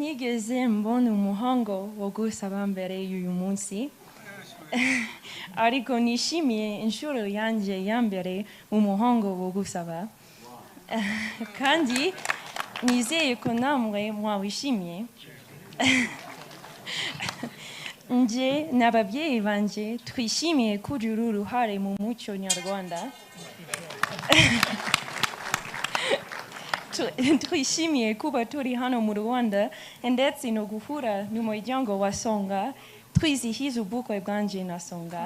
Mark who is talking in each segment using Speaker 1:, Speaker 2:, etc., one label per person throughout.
Speaker 1: sinigeze mbona umuhango wo gusaba mbere y'uyu munsi ariko nishimiye inshuro yanjye ya mbere mu muhango wo gusaba kandi nizeye ko namwe mwawishimiye nje n'ababyeyi banjye twishimiye kugira uruhare mu muco nyarwanda twishimiye kuba turi hano mu Rwanda ndetse no guhura n'umuryango wa Songa twizihiza ubukwe bwanjye na Songa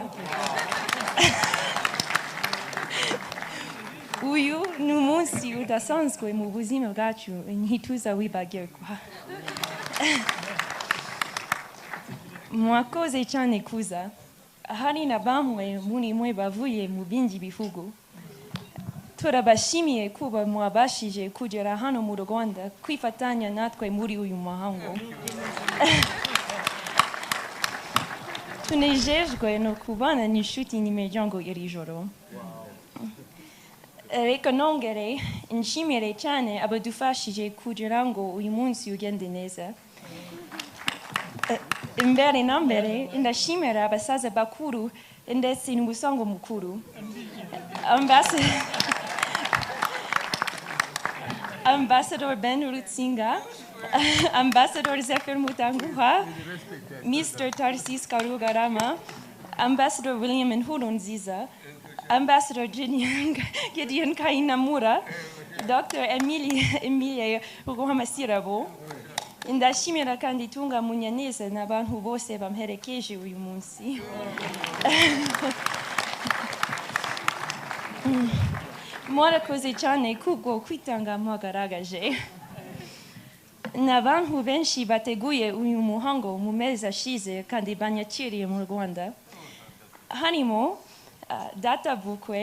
Speaker 1: uyu ni umunsi udasanzwe mu buzima bwacu ntituzawibagirwa mwakoze cyane kuza hari na bamwe muri mwe bavuye mu bindi bihugu turabashimiye kuba mwabashije kugera hano mu Rwanda kwifatanya natwe muri uyu muhango tunejejwe no kubana n'inshuti n'imiryango iri joro reka nongere nshimire cyane abadufashije kugira ngo uyu munsi ugende neza mbere na mbere ndashimira abasaza bakuru ndetse n'umusango mukuru Ambassador Ben Rutsinga, Ambassador Zephyr Mutanguha, Mr. Tarsis Karugarama, Ambassador William Nkurunziza, Ambassador Gideon Kainamura, Dr. Emilie Ruhamasirabo, ndashimira kandi Tunga Munyaneza n'abantu bose bamperekeje uyu munsi. Mwarakoze cyane kubwo kwitanga mwagaragaje n'abantu benshi bateguye uyu muhango mu mezi ashize kandi banyakiriye mu Rwanda harimo data bukwe